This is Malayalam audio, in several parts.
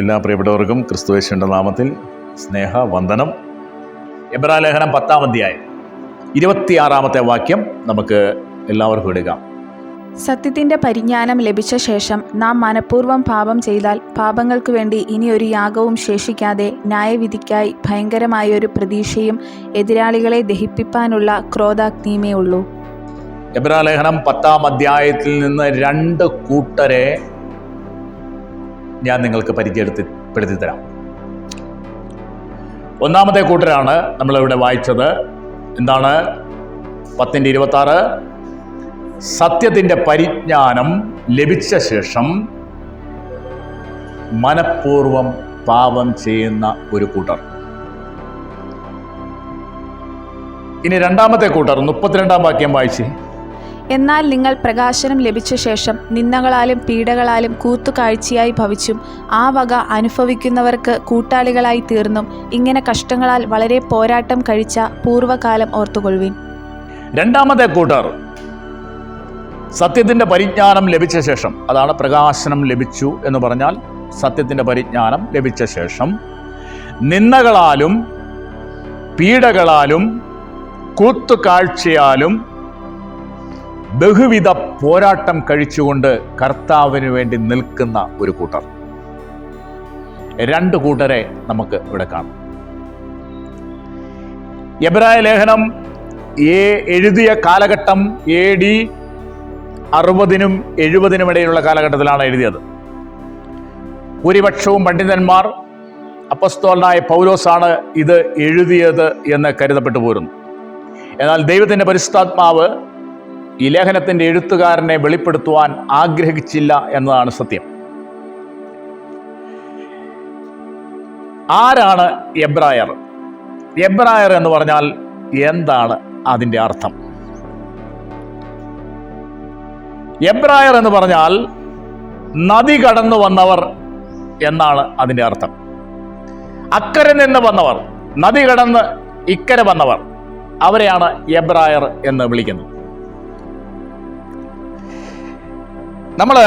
എല്ലാ പ്രിയപ്പെട്ടവർക്കും ക്രിസ്തുയേശുവിന്റെ നാമത്തിൽ സ്നേഹവന്ദനം. എബ്രായലേഖനം 10-ാം അധ്യായം 26-ാമത്തെ വാക്യം നമുക്ക് എല്ലാവർക്കും എടുക്കാം. സത്യത്തിന്റെ പരിജ്ഞാനം ലഭിച്ച ശേഷം നാം മനഃപൂർവ്വം പാപം ചെയ്താൽ പാപങ്ങൾക്ക് വേണ്ടി ഇനി ഒരു യാഗവും ശേഷിക്കാതെ ന്യായവിധിക്കായി ഭയങ്കരമായൊരു പ്രതീക്ഷയും എതിരാളികളെ ദഹിപ്പിപ്പാനുള്ള ക്രോധാഗ്നിയുമേ ഉള്ളൂ. എബ്രായലേഖനം 10-ാം അധ്യായത്തിൽ നിന്ന് രണ്ട് കൂട്ടരെ ഞാൻ നിങ്ങൾക്ക് പരിചയപ്പെടുത്തി തരാം. ഒന്നാമത്തെ കൂട്ടരാണ് നമ്മളിവിടെ വായിച്ചത്. എന്താണ്? 10:26 സത്യത്തിൻ്റെ പരിജ്ഞാനം ലഭിച്ച ശേഷം മനഃപൂർവം പാപം ചെയ്യുന്ന ഒരു കൂട്ടർ. ഇനി രണ്ടാമത്തെ കൂട്ടർ 32-ാം വാക്യം വായിച്ച്. എന്നാൽ നിങ്ങൾ പ്രകാശനം ലഭിച്ച ശേഷം നിന്ദകളാലും പീഡകളാലും കൂത്തുകാഴ്ചയായി ഭവിച്ചും ആ വക അനുഭവിക്കുന്നവർക്ക് കൂട്ടാളികളായി തീർന്നും ഇങ്ങനെ കഷ്ടങ്ങളാൽ വളരെ പോരാട്ടം കഴിച്ച പൂർവ്വകാലം ഓർത്തുകൊള്ളുവിൻ. രണ്ടാമത്തെ കൂട്ടർ സത്യത്തിൻ്റെ പരിജ്ഞാനം ലഭിച്ച ശേഷം, അതാണ് പ്രകാശനം ലഭിച്ചു എന്ന് പറഞ്ഞാൽ സത്യത്തിൻ്റെ പരിജ്ഞാനം ലഭിച്ച ശേഷം നിന്ദകളാലും പീഡകളാലും കൂത്തുകാഴ്ചയാലും ബഹുവിധ പോരാട്ടം കഴിച്ചുകൊണ്ട് കർത്താവിന് വേണ്ടി നിൽക്കുന്ന ഒരു കൂട്ടർ. രണ്ട് കൂട്ടരെ നമുക്ക് ഇവിടെ കാണാം. എബ്രായ ലേഖനം എഴുതിയ കാലഘട്ടം AD 60-നും 70-നും ഇടയിലുള്ള കാലഘട്ടത്തിലാണ് എഴുതിയത്. ഭൂരിപക്ഷവും പണ്ഡിതന്മാർ അപ്പസ്തോലനായ പൗലോസാണ് ഇത് എഴുതിയത് എന്ന് കരുതപ്പെട്ടു പോരുന്നു. എന്നാൽ ദൈവത്തിൻ്റെ പരിശുദ്ധാത്മാവ് ഈ ലേഖനത്തിൻ്റെ എഴുത്തുകാരനെ വെളിപ്പെടുത്തുവാൻ ആഗ്രഹിച്ചില്ല എന്നതാണ് സത്യം. ആരാണ് എബ്രായർ? എബ്രായർ എന്ന് പറഞ്ഞാൽ എന്താണ് അതിൻ്റെ അർത്ഥം? എബ്രായർ എന്ന് പറഞ്ഞാൽ നദി കടന്നു വന്നവർ എന്നാണ് അതിൻ്റെ അർത്ഥം. അക്കരെ നിന്ന് വന്നവർ, നദി കടന്ന് ഇക്കരെ വന്നവർ, അവരെയാണ് എബ്രായർ എന്ന് വിളിക്കുന്നത്. നമ്മൾ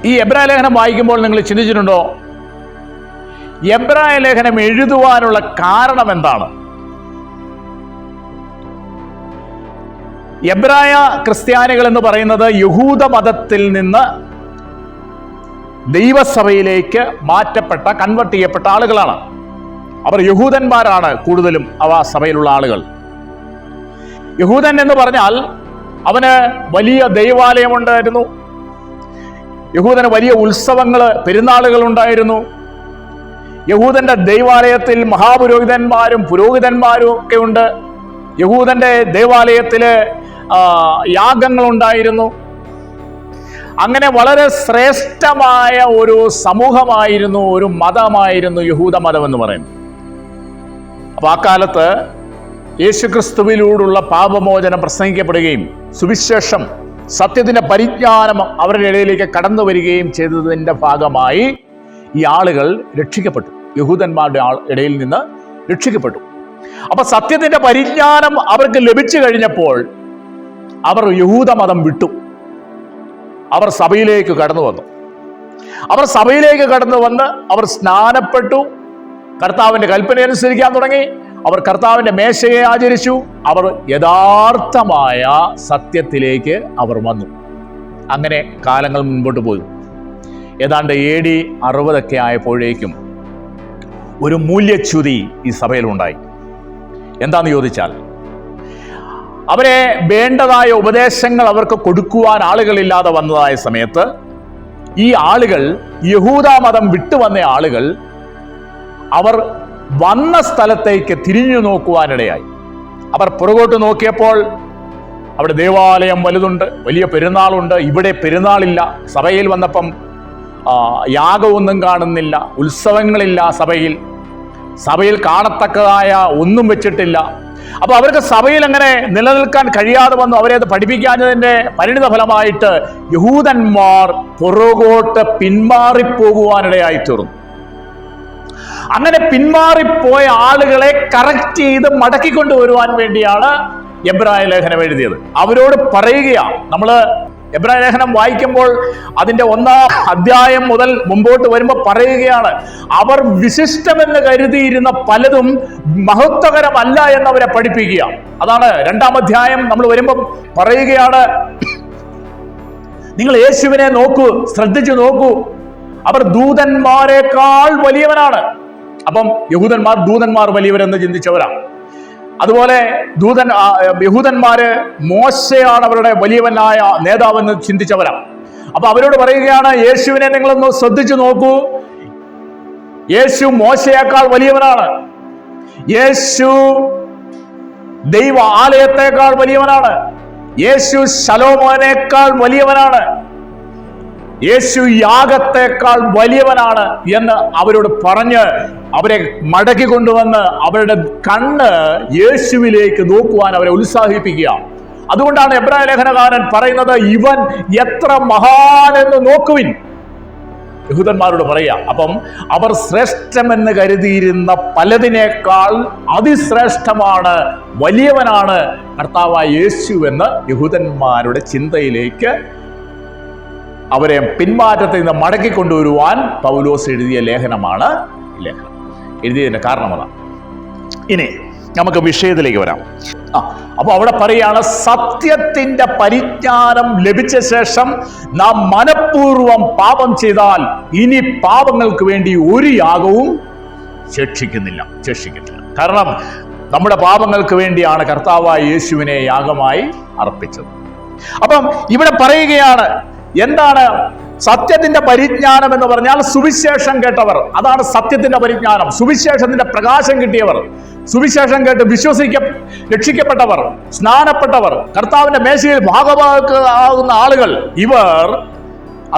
ഈ എബ്രായ ലേഖനം വായിക്കുമ്പോൾ നിങ്ങൾ ചിന്തിച്ചിട്ടുണ്ടോ, എബ്രായ ലേഖനം എഴുതുവാനുള്ള കാരണം എന്താണ്? എബ്രായ ക്രിസ്ത്യാനികൾ എന്ന് പറയുന്നത് യഹൂദ മതത്തിൽ നിന്ന് ദൈവസഭയിലേക്ക് മാറ്റപ്പെട്ട, കൺവെർട്ട് ചെയ്യപ്പെട്ട ആളുകളാണ്. അവർ യഹൂദന്മാരാണ് കൂടുതലും ആ സഭയിലുള്ള ആളുകൾ. യഹൂദൻ എന്ന് പറഞ്ഞാൽ അവന് വലിയ ദൈവാലയം ഉണ്ടായിരുന്നു. യഹൂദന് വലിയ ഉത്സവങ്ങൾ, പെരുന്നാളുകൾ ഉണ്ടായിരുന്നു. യഹൂദന്റെ ദൈവാലയത്തിൽ മഹാപുരോഹിതന്മാരും പുരോഹിതന്മാരും ഒക്കെ ഉണ്ട്. യഹൂദന്റെ ദേവാലയത്തില് യാഗങ്ങളുണ്ടായിരുന്നു. അങ്ങനെ വളരെ ശ്രേഷ്ഠമായ ഒരു സമൂഹമായിരുന്നു, ഒരു മതമായിരുന്നു യഹൂദ മതം എന്ന് പറയുന്നത്. അപ്പൊ ആ കാലത്ത് യേശുക്രിസ്തുവിലൂടുള്ള പാപമോചനം പ്രസംഗിക്കപ്പെടുകയും സുവിശേഷം, സത്യത്തിന്റെ പരിജ്ഞാനം അവരുടെ ഇടയിലേക്ക് കടന്നു വരികയും ചെയ്തതിൻ്റെ ഭാഗമായി ഈ ആളുകൾ രക്ഷിക്കപ്പെട്ടു. യഹൂദന്മാരുടെ ഇടയിൽ നിന്ന് രക്ഷിക്കപ്പെട്ടു. അപ്പൊ സത്യത്തിന്റെ പരിജ്ഞാനം അവർക്ക് ലഭിച്ചു കഴിഞ്ഞപ്പോൾ അവർ യഹൂദ മതം വിട്ടു. അവർ സഭയിലേക്ക് കടന്നു വന്നു. അവർ സഭയിലേക്ക് കടന്നു വന്ന് അവർ സ്നാനപ്പെട്ടു. കർത്താവിന്റെ കൽപ്പന അനുസരിക്കാൻ തുടങ്ങി. അവർ കർത്താവിന്റെ മേശയെ ആചരിച്ചു. അവർ യഥാർത്ഥമായ സത്യത്തിലേക്ക് അവർ വന്നു. അങ്ങനെ കാലങ്ങൾ മുൻപോട്ട് പോയി. ഏതാണ്ട് AD 60 ആയപ്പോഴേക്കും ഒരു മൂല്യച്യുതി ഈ സഭയിലുണ്ടായി. എന്താണെന്ന് ചോദിച്ചാൽ, അവരെ വേണ്ടതായ ഉപദേശങ്ങൾ അവർക്ക് കൊടുക്കുവാൻ ആളുകളില്ലാതെ വന്നതായ സമയത്ത് ഈ ആളുകൾ, യഹൂദ മതം വിട്ടുവന്ന ആളുകൾ, അവർ വന്ന സ്ഥലത്തേക്ക് തിരിഞ്ഞു നോക്കുവാനിടയായി. അവർ പുറകോട്ട് നോക്കിയപ്പോൾ അവിടെ ദേവാലയം വലുതുണ്ട്, വലിയ പെരുന്നാളുണ്ട്. ഇവിടെ പെരുന്നാളില്ല. സഭയിൽ വന്നപ്പം യാഗമൊന്നും കാണുന്നില്ല, ഉത്സവങ്ങളില്ല. സഭയിൽ കാണത്തക്കതായ ഒന്നും വെച്ചിട്ടില്ല. അപ്പൊ അവർക്ക് സഭയിൽ അങ്ങനെ നിലനിൽക്കാൻ കഴിയാതെ വന്നു. അവരെ അത് പഠിപ്പിക്കാഞ്ഞതിന്റെ പരിണിത ഫലമായിട്ട് യഹൂദന്മാർ പുറകോട്ട് പിന്മാറിപ്പോകുവാനിടയായി തീർന്നു. അങ്ങനെ പിന്മാറിപ്പോയ ആളുകളെ കറക്റ്റ് ചെയ്ത് മടക്കിക്കൊണ്ടുവരുവാൻ വേണ്ടിയാണ് എബ്രായ ലേഖനം എഴുതിയത്. അവരോട് പറയുകയാണ്, നമ്മൾ എബ്രായ ലേഖനം വായിക്കുമ്പോൾ അതിന്റെ 1-ാം അധ്യായം മുതൽ മുമ്പോട്ട് വരുമ്പോൾ പറയുകയാണ്, അവർ വിശിഷ്ടമെന്ന് കരുതിയിരുന്ന പലതും മഹത്വകരമല്ല എന്നവരെ പഠിപ്പിക്കുക. അതാണ് 2-ാം അധ്യായം നമ്മൾ വരുമ്പം പറയുകയാണ്, നിങ്ങൾ യേശുവിനെ നോക്കൂ, ശ്രദ്ധിച്ചു നോക്കൂ, അവർ ദൂതന്മാരെക്കാൾ വലിയവനാണ്. അപ്പം ദൂതന്മാർ വലിയവരെന്ന് ചിന്തിച്ചവരാണ്. അതുപോലെ യഹൂദന്മാര് മോശയാണ് അവരുടെ വലിയവനായ നേതാവെന്ന് ചിന്തിച്ചവരാണ്. അപ്പൊ അവരോട് പറയുകയാണ്, യേശുവിനെ നിങ്ങളൊന്ന് ശ്രദ്ധിച്ചു നോക്കൂ, യേശു മോശയേക്കാൾ വലിയവനാണ്, യേശു ദൈവ ആലയത്തെക്കാൾ വലിയവനാണ്, യേശു ശലോമോനേക്കാൾ വലിയവനാണ്, യേശു യാഗത്തെക്കാൾ വലിയവനാണ് എന്ന് അവരോട് പറഞ്ഞ് അവരെ മടക്കി കൊണ്ടുവന്ന് അവരുടെ കണ്ണ് യേശുവിലേക്ക് നോക്കുവാൻ അവരെ ഉത്സാഹിപ്പിക്കുക. അതുകൊണ്ടാണ് എബ്രായ ലേഖനകാരൻ പറയുന്നത്, ഇവൻ എത്ര മഹാനെന്ന് നോക്കുവിൻ, യഹൂദന്മാരോട് പറയാം. അപ്പം അവർ ശ്രേഷ്ഠമെന്ന് കരുതിയിരുന്ന പലതിനേക്കാൾ അതിശ്രേഷ്ഠമാണ്, വലിയവനാണ് കർത്താവായ യേശു എന്ന് യഹൂദന്മാരുടെ ചിന്തയിലേക്ക് അവരെ പിന്മാറ്റത്തിൽ നിന്ന് മടക്കിക്കൊണ്ടുവരുവാൻ പൗലോസ് എഴുതിയ ലേഖനമാണ് ഈ ലേഖനം. എഴുതിയതിന്റെ കാരണം അതാണ്. ഇനി നമുക്ക് വിഷയത്തിലേക്ക് വരാം. അപ്പൊ അവിടെ പറയാണ്, സത്യത്തിന്റെ പരിജ്ഞാനം ലഭിച്ച ശേഷം നാം മനഃപൂർവ്വം പാപം ചെയ്താൽ ഇനി പാപങ്ങൾക്ക് വേണ്ടി ഒരു യാഗവും ശേഷിക്കുന്നില്ല. കാരണം നമ്മുടെ പാപങ്ങൾക്ക് വേണ്ടിയാണ് കർത്താവായ യേശുവിനെ യാഗമായി അർപ്പിച്ചത്. അപ്പം ഇവിടെ പറയുകയാണ്, എന്താണ് സത്യത്തിന്റെ പരിജ്ഞാനം എന്ന് പറഞ്ഞാൽ? സുവിശേഷം കേട്ടവർ, അതാണ് സത്യത്തിന്റെ പരിജ്ഞാനം. സുവിശേഷത്തിന്റെ പ്രകാശം കിട്ടിയവർ, സുവിശേഷം കേട്ട് രക്ഷിക്കപ്പെട്ടവർ, സ്നാനപ്പെട്ടവർ, കർത്താവിന്റെ മേശയിൽ ഭാഗമാകുന്ന ആളുകൾ,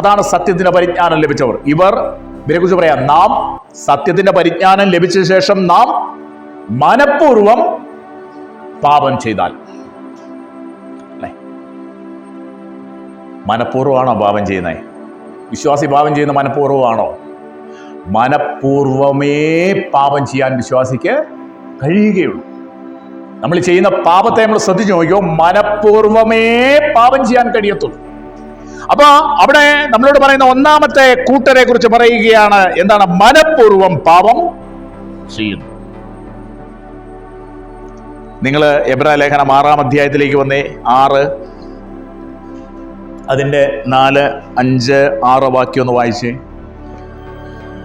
അതാണ് സത്യത്തിന്റെ പരിജ്ഞാനം ലഭിച്ചവർ. ഇവരെ കുറിച്ച് പറയാം, നാം സത്യത്തിന്റെ പരിജ്ഞാനം ലഭിച്ച ശേഷം നാം മനഃപൂർവ്വം പാപം ചെയ്താൽ. മനഃപൂർവ്വമാണോ പാപം ചെയ്യുന്നത്? വിശ്വാസി പാപം ചെയ്യുന്ന മനഃപൂർവ്വമാണോ? മനഃപൂർവ്വമേ പാപം ചെയ്യാൻ വിശ്വാസിക്ക് കഴിയുകയുള്ളൂ. നമ്മൾ ചെയ്യുന്ന പാപത്തെ നമ്മൾ ശ്രദ്ധിച്ചു നോക്കിയോ, മനഃപൂർവ്വമേ പാപം ചെയ്യാൻ കഴിയത്തുള്ളൂ. അപ്പൊ അവിടെ നമ്മളോട് പറയുന്ന 1-ാമത്തെ കൂട്ടരെ കുറിച്ച് പറയുകയാണ്, എന്താണ്? മനഃപൂർവ്വം പാപം ചെയ്യുന്നു. നിങ്ങൾ എബ്രായ ലേഖനം 6-ാം അധ്യായത്തിലേക്ക് വന്നേ. 6 അതിന്റെ 4, 5, 6 വാക്യം ഒന്ന് വായിച്ചേ.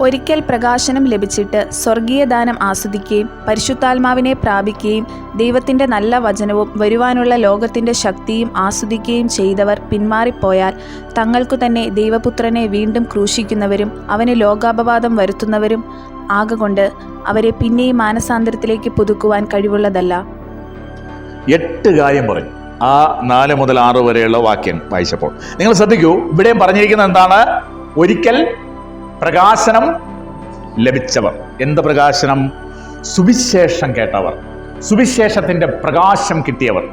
ഒരിക്കൽ പ്രകാശനം ലഭിച്ചിട്ട് സ്വർഗീയ ദാനം ആസ്വദിക്കുകയും പരിശുദ്ധാത്മാവിനെ പ്രാപിക്കുകയും ദൈവത്തിൻ്റെ നല്ല വചനവും വരുവാനുള്ള ലോകത്തിൻ്റെ ശക്തിയും ആസ്വദിക്കുകയും ചെയ്തവർ പിന്മാറിപ്പോയാൽ തങ്ങൾക്കു തന്നെ ദൈവപുത്രനെ വീണ്ടും ക്രൂശിക്കുന്നവരും അവന് ലോകാപവാദം വരുത്തുന്നവരും ആകൊണ്ട് അവരെ പിന്നെയും മാനസാന്തരത്തിലേക്ക് പുതുക്കുവാൻ കഴിവുള്ളതല്ല. 8 കാര്യം പറഞ്ഞു. ആ 4 മുതൽ 6 വരെയുള്ള വാക്യം വായിച്ചപ്പോൾ നിങ്ങൾ ശ്രദ്ധിക്കൂ. ഇവിടെയും പറഞ്ഞിരിക്കുന്നത് എന്താണ്? ഒരിക്കൽ പ്രകാശനം ലഭിച്ചവർ. എന്ത് പ്രകാശനം? സുവിശേഷം കേട്ടവർ, സുവിശേഷത്തിന്റെ പ്രകാശം കിട്ടിയവർ.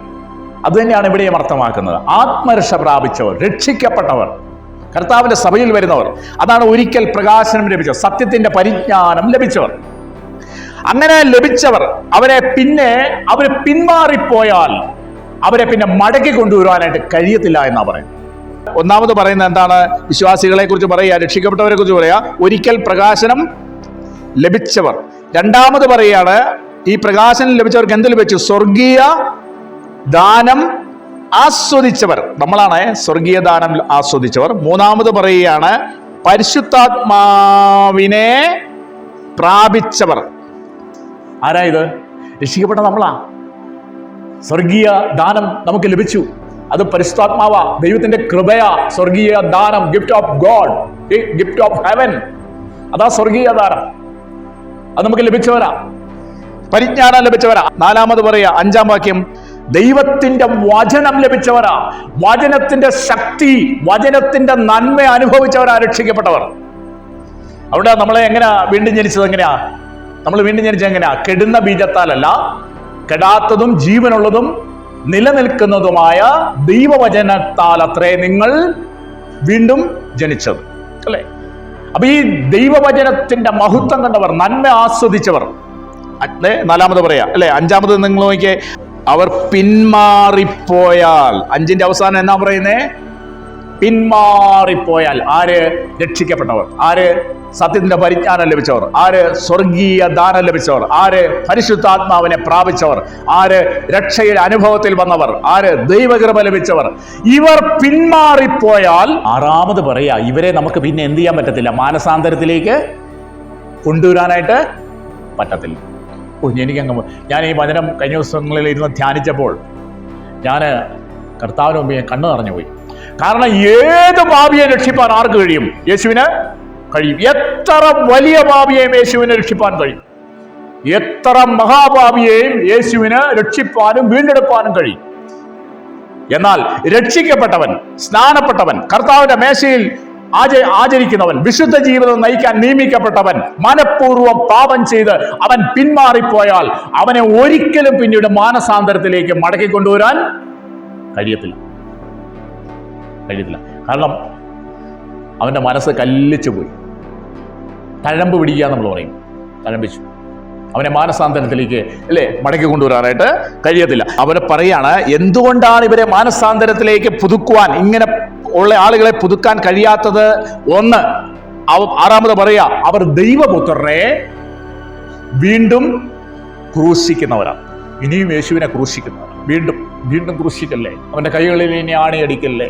അത് തന്നെയാണ് ഇവിടെയും അർത്ഥമാക്കുന്നത്. ആത്മരക്ഷ പ്രാപിച്ചവർ, രക്ഷിക്കപ്പെട്ടവർ, കർത്താവിന്റെ സഭയിൽ വരുന്നവർ, അതാണ് ഒരിക്കൽ പ്രകാശനം ലഭിച്ചവർ, സത്യത്തിന്റെ പരിജ്ഞാനം ലഭിച്ചവർ. അങ്ങനെ ലഭിച്ചവർ അവർ പിന്മാറിപ്പോയാൽ അവരെ പിന്നെ മടക്കി കൊണ്ടുവരുവാനായിട്ട് കഴിയത്തില്ല എന്നാ പറയുന്നത്. 1-ാമത് പറയുന്നത് എന്താണ്? വിശ്വാസികളെ കുറിച്ച് പറയുക, രക്ഷിക്കപ്പെട്ടവരെ കുറിച്ച് പറയുക, ഒരിക്കൽ പ്രകാശനം ലഭിച്ചവർ. 2-ാമത് പറയുകയാണ്, ഈ പ്രകാശനം ലഭിച്ചവർക്ക് എന്ത് ലഭിച്ചു? സ്വർഗീയ ദാനം ആസ്വദിച്ചവർ. നമ്മളാണ് സ്വർഗീയ ദാനം ആസ്വദിച്ചവർ. 3-ാമത് പറയുകയാണ്, പരിശുദ്ധാത്മാവിനെ പ്രാപിച്ചവർ. ആരാ ഇത്? രക്ഷിക്കപ്പെട്ട നമ്മളാ. സ്വർഗീയ ദാനം നമുക്ക് ലഭിച്ചു. അത് പരിശുദ്ധാത്മാവ, ദൈവത്തിന്റെ കൃപയാ. സ്വർഗീയ ദാനം, gift of God, gift of heaven, അതാ സ്വർഗീയ ദാനം. അത് നമുക്ക് ലഭിച്ചവരാ, പരിജ്ഞാനം ലഭിച്ചവരാ. 4-ാമത് പറയാ, 5-ാം വാക്യം, ദൈവത്തിന്റെ വചനം ലഭിച്ചവരാ. വചനത്തിന്റെ ശക്തി, വചനത്തിന്റെ നന്മ അനുഭവിച്ചവരാ രക്ഷിക്കപ്പെട്ടവർ. അവിടെ നമ്മളെ എങ്ങനെയാ വീണ്ടും ജനിച്ചത്? എങ്ങനെയാ നമ്മൾ വീണ്ടും ജനിച്ചത്? എങ്ങനെയാ? കെടുന്ന ബീജത്താലല്ല, കെടാത്തതും ജീവനുള്ളതും നിലനിൽക്കുന്നതുമായ ദൈവവചനത്താൽ അത്രേ നിങ്ങൾ വീണ്ടും ജനിച്ചത്, അല്ലേ? അപ്പൊ ഈ ദൈവവചനത്തിന്റെ മഹത്വം കണ്ടവർ, നന്മ ആസ്വദിച്ചവർ. 4-ാമത് പറയാ, അല്ലെ? 5-ാമത് നിങ്ങൾ നോക്കിയേ, അവർ പിന്മാറിപ്പോയാൽ. 5-ന്റെ അവസാനം എന്നാ പറയുന്നേ? പിന്മാറിപ്പോയാൽ, ആര്? രക്ഷിക്കപ്പെട്ടവർ. ആര്? സത്യത്തിന്റെ പരിജ്ഞാനം ലഭിച്ചവർ. ആര്? സ്വർഗീയ ദാനം ലഭിച്ചവർ. ആര്? പരിശുദ്ധാത്മാവിനെ പ്രാപിച്ചവർ. ആര്? രക്ഷയുടെ അനുഭവത്തിൽ വന്നവർ. ആര്? ദൈവകൃപ ലഭിച്ചവർ. ഇവർ പിന്മാറിപ്പോയാൽ, ആറാമത് പറയാ, ഇവരെ നമുക്ക് പിന്നെ എന്ത് ചെയ്യാൻ പറ്റത്തില്ല? മാനസാന്തരത്തിലേക്ക് കൊണ്ടുവരാനായിട്ട് പറ്റത്തില്ല. ഞാൻ ഈ വചനം കഴിഞ്ഞ ദിവസങ്ങളിൽ ഇരുന്ന് ധ്യാനിച്ചപ്പോൾ ഞാൻ കർത്താവിന് മുമ്പ് ഞാൻ കണ്ണു നിറഞ്ഞു പോയി. കാരണം ഏത് പാപിയെ രക്ഷിപ്പാൻ ആർക്ക് കഴിയും? യേശുവിന് കഴിയും. എത്ര വലിയ പാപിയെയും യേശുവിനെ രക്ഷിപ്പാൻ കഴിയും. എത്ര മഹാപാപിയെയും യേശുവിന് രക്ഷിപ്പാനും വീണ്ടെടുപ്പാനും കഴിയും. എന്നാൽ രക്ഷിക്കപ്പെട്ടവൻ, സ്നാനപ്പെട്ടവൻ, കർത്താവിന്റെ മേശയിൽ ആചരിക്കുന്നവൻ, വിശുദ്ധ ജീവിതം നയിക്കാൻ നിയമിക്കപ്പെട്ടവൻ മനഃപൂർവ്വം പാപം ചെയ്ത് അവൻ പിന്മാറിപ്പോയാൽ അവനെ ഒരിക്കലും പിന്നീട് മാനസാന്തരത്തിലേക്ക് മടക്കിക്കൊണ്ടുവരാൻ കഴിയത്തില്ല. കാരണം അവന്റെ മനസ്സ് കല്ലിച്ചു പോയി. തഴമ്പ് പിടിക്കുക നമ്മൾ പറയും, തഴമ്പിച്ചു. അവനെ മാനസാന്തരത്തിലേക്ക് മടക്കി കൊണ്ടുവരാനായിട്ട് കഴിയത്തില്ല. അവരെ പറയാണ്, എന്തുകൊണ്ടാണ് ഇവരെ മാനസാന്തരത്തിലേക്ക് പുതുക്കുവാൻ, ഇങ്ങനെ ഉള്ള ആളുകളെ പുതുക്കാൻ കഴിയാത്തത്? ഒന്ന്, ആറാമത് പറയാ, അവർ ദൈവപുത്രനെ വീണ്ടും ക്രൂശിക്കുന്നവരാണ്. ഇനിയും യേശുവിനെ ക്രൂശിക്കുന്നവർ. വീണ്ടും വീണ്ടും ക്രൂശിക്കല്ലേ, അവന്റെ കൈകളിൽ ഇനി ആണിയടിക്കല്ലേ.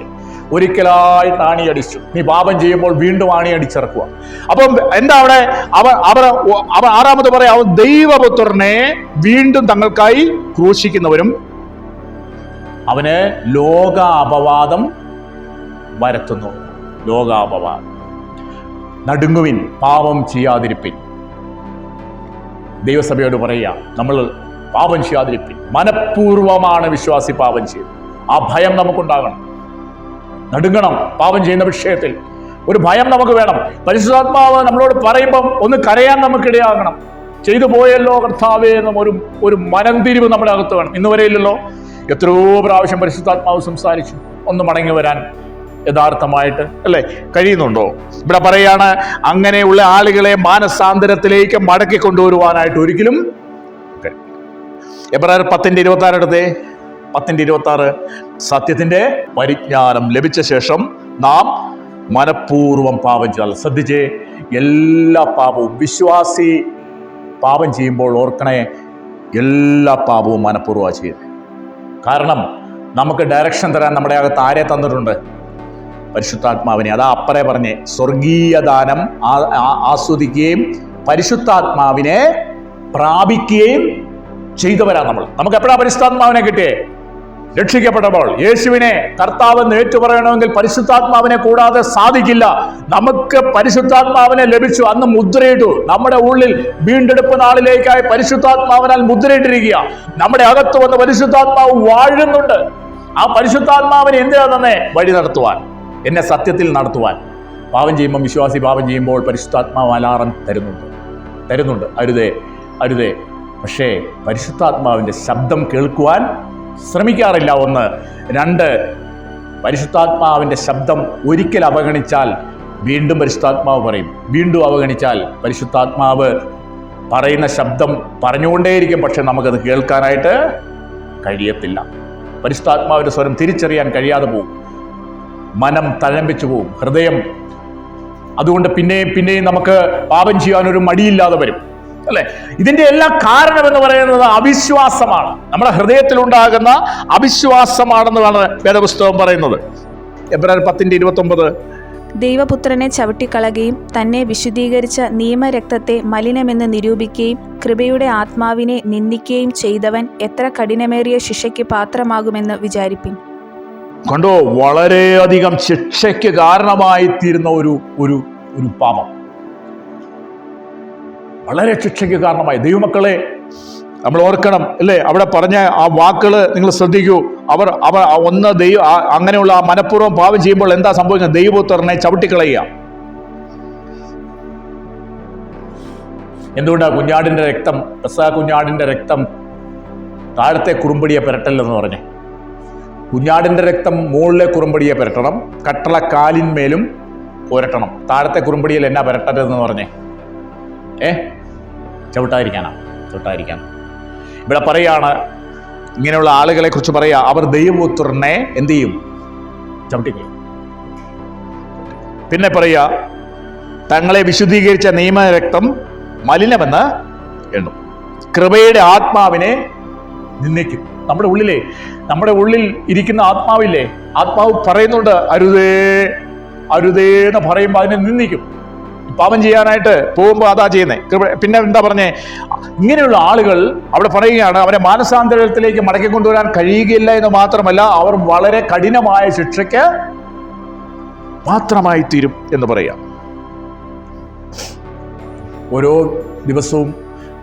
ഒരിക്കലായിട്ട് ആണിയടിച്ചു. നീ പാപം ചെയ്യുമ്പോൾ വീണ്ടും ആണിയടിച്ചിറക്കുക. അപ്പം എന്താ അവിടെ? അവർ ആറാമത് പറയാം, അവൻ ദൈവപുത്രനെ വീണ്ടും തങ്ങൾക്കായി ക്രൂശിക്കുന്നവരും അവന് ലോക അപവാദം വരുത്തുന്നു. ലോകാപവാദം. നടുങ്ങുവിൻ, പാപം ചെയ്യാതിരിപ്പിൻ. ദൈവസഭയോട് പറയുക, നമ്മൾ പാപം ചെയ്യാതിരിപ്പിൻ. മനഃപൂർവമാണ് വിശ്വാസി പാപം ചെയ്തത്. ആ ഭയം നമുക്കുണ്ടാകണം. നടുങ്ങണം. പാപം ചെയ്യുന്ന വിഷയത്തിൽ ഒരു ഭയം നമുക്ക് വേണം. പരിശുദ്ധാത്മാവ് നമ്മളോട് പറയുമ്പം ഒന്ന് കരയാൻ നമുക്കിടയാകണം. ചെയ്തു പോയല്ലോ കർത്താവേ എന്നും ഒരു മനംതിരിവ് നമ്മുടെ അകത്ത് വേണം. ഇന്ന് വരെ ഇല്ലല്ലോ. എത്രയോ പ്രാവശ്യം പരിശുദ്ധാത്മാവ് സംസാരിച്ചു. ഒന്ന് മടങ്ങി വരാൻ യഥാർത്ഥമായിട്ട് കഴിയുന്നുണ്ടോ? ഇവിടെ പറയാണ്, അങ്ങനെയുള്ള ആളുകളെ മാനസാന്തരത്തിലേക്ക് മടക്കി കൊണ്ടുവരുവാനായിട്ട് ഒരിക്കലും. എബ്രായർ 10:26 എടുത്തേ. 10:26, സത്യത്തിന്റെ പരിജ്ഞാനം ലഭിച്ച ശേഷം നാം മനഃപൂർവ്വം പാപം ചെയ്താൽ. ശ്രദ്ധിച്ചേ, എല്ലാ പാപവും വിശ്വാസി പാപം ചെയ്യുമ്പോൾ ഓർക്കണേ, എല്ലാ പാപവും മനഃപൂർവ്വം ചെയ്യുന്നത്. കാരണം നമുക്ക് ഡയറക്ഷൻ തരാൻ നമ്മുടെ അകത്ത് ആരെ തന്നിട്ടുണ്ട്? പരിശുദ്ധാത്മാവിനെ. അതാ അപ്പറേ പറഞ്ഞേ, സ്വർഗീയ ദാനം ആസ്വദിക്കുകയും പരിശുദ്ധാത്മാവിനെ പ്രാപിക്കുകയും ചെയ്തവരാ നമ്മൾ. നമുക്ക് എപ്പോഴാ പരിശുദ്ധാത്മാവിനെ കിട്ടിയേ? രക്ഷിക്കപ്പെട്ടപ്പോൾ. യേശുവിനെ കർത്താവ് ഏറ്റുപറയണമെങ്കിൽ പരിശുദ്ധാത്മാവിനെ കൂടാതെ സാധിക്കില്ല. നമുക്ക് പരിശുദ്ധാത്മാവിനെ ലഭിച്ചു. അന്ന് മുദ്രയിട്ടു. നമ്മുടെ ഉള്ളിൽ വീണ്ടെടുപ്പ് നാളിലേക്കായി പരിശുദ്ധാത്മാവിനാൽ മുദ്രയിട്ടിരിക്കുക. നമ്മുടെ അകത്ത് വന്ന് പരിശുദ്ധാത്മാവ് വാഴുന്നുണ്ട്. ആ പരിശുദ്ധാത്മാവിനെ എന്തിനാ തന്നെ? വഴി നടത്തുവാൻ, എന്നെ സത്യത്തിൽ നടത്തുവാൻ. പാപം ചെയ്യുമ്പോൾ, വിശ്വാസി പാപം ചെയ്യുമ്പോൾ പരിശുദ്ധാത്മാവ് അലാറം തരുന്നുണ്ട്. അരുതേ. പക്ഷേ പരിശുദ്ധാത്മാവിന്റെ ശബ്ദം കേൾക്കുവാൻ ശ്രമിക്കാറില്ല. ഒന്ന്. രണ്ട്, പരിശുദ്ധാത്മാവിന്റെ ശബ്ദം ഒരിക്കൽ അവഗണിച്ചാൽ വീണ്ടും പരിശുദ്ധാത്മാവ് പറയും. വീണ്ടും അവഗണിച്ചാൽ പരിശുദ്ധാത്മാവ് പറയുന്ന ശബ്ദം പറഞ്ഞുകൊണ്ടേയിരിക്കും. പക്ഷെ നമുക്കത് കേൾക്കാനായിട്ട് കഴിയത്തില്ല. പരിശുദ്ധാത്മാവിന്റെ സ്വരം തിരിച്ചറിയാൻ കഴിയാതെ പോകും. മനം തഴമ്പിച്ചു പോകും. ഹൃദയം. അതുകൊണ്ട് പിന്നെയും നമുക്ക് പാപം ചെയ്യാൻ ഒരു മടിയില്ലാതെ വരും. ഇതിന്റെ എല്ലാ കാരണം എന്ന് പറയുന്നത് അവിശ്വാസമാണ്. നമ്മുടെ ഹൃദയത്തിൽ ഉണ്ടാകുന്ന അവിശ്വാസമാണെന്നാണ് വേദപുസ്തകം പറയുന്നത്. എബ്രായർ 10:29, ദൈവപുത്രനെ ചവിട്ടിക്കളയുകയും തന്നെ വിശുദ്ധീകരിച്ച നിയമരക്തത്തെ മലിനമെന്ന് നിരൂപിക്കുകയും കൃപയുടെ ആത്മാവിനെ നിന്ദിക്കുകയും ചെയ്തവൻ എത്ര കഠിനമേറിയ ശിക്ഷയ്ക്ക് പാത്രമാകുമെന്ന് വിചാരിപ്പിൻ. കണ്ടോ, വളരെയധികം ശിക്ഷയ്ക്ക് കാരണമായി തീരുന്ന ഒരു പാപം. വളരെ ശിക്ഷയ്ക്ക് കാരണമായി. ദൈവമക്കളെ, നമ്മൾ ഓർക്കണം അവിടെ പറഞ്ഞ ആ വാക്കുകൾ നിങ്ങൾ ശ്രദ്ധിക്കൂ. അവർ അങ്ങനെയുള്ള ആ മനഃപൂർവ്വം പാപം ചെയ്യുമ്പോൾ എന്താ സംഭവിക്കുന്നത്? ദൈവപുത്രനെ ചവിട്ടിക്കളയുക. എന്തുകൊണ്ടാണ്? കുഞ്ഞാടിന്റെ രക്തം, പെസഹ കുഞ്ഞാടിന്റെ രക്തം താഴത്തെ കുറുമ്പടിയെ പുരട്ടല്ലെന്ന് പറഞ്ഞേ. കുഞ്ഞാടിന്റെ രക്തം മുകളിലെ കുറുമ്പടിയെ പുരട്ടണം, കട്ടളക്കാലിന്മേലും പുരട്ടണം. താഴത്തെ കുറുമ്പടിയിൽ എന്നാ പുരട്ടരുതെന്ന് പറഞ്ഞേ? ചവിട്ടാതിരിക്കാനാണ്. ഇവിടെ പറയാണ്, ഇങ്ങനെയുള്ള ആളുകളെ കുറിച്ച് പറയാ, അവർ ദൈവപുത്രനെ എന്ത് ചെയ്യും? ചവിട്ടിക്കളയും. പിന്നെ പറയുക, തങ്ങളെ വിശുദ്ധീകരിച്ച നിയമരക്തം മലിനമെന്ന് എണ്ണും. കൃപയുടെ ആത്മാവിനെ നിന്ദിക്കും. നമ്മുടെ ഉള്ളിൽ ഇരിക്കുന്ന ആത്മാവില്ലേ, ആത്മാവ് പറയുന്നുണ്ട് അരുതേ അരുതേ എന്ന് പറയുമ്പോൾ അതിനെ നിന്ദിക്കും. പാപം ചെയ്യാനായിട്ട് പോകുമ്പോൾ അതാ ചെയ്യുന്നത്. പിന്നെ എന്താ പറഞ്ഞേ, ഇങ്ങനെയുള്ള ആളുകൾ അവിടെ പറയുകയാണ്, അവരെ മാനസാന്തരത്തിലേക്ക് മടക്കി കൊണ്ടുവരാൻ കഴിയുകയില്ല എന്ന് മാത്രമല്ല, അവർ വളരെ കഠിനമായ ശിക്ഷയ്ക്ക് പാത്രമായി തീരും എന്ന് പറയാം. ഓരോ ദിവസവും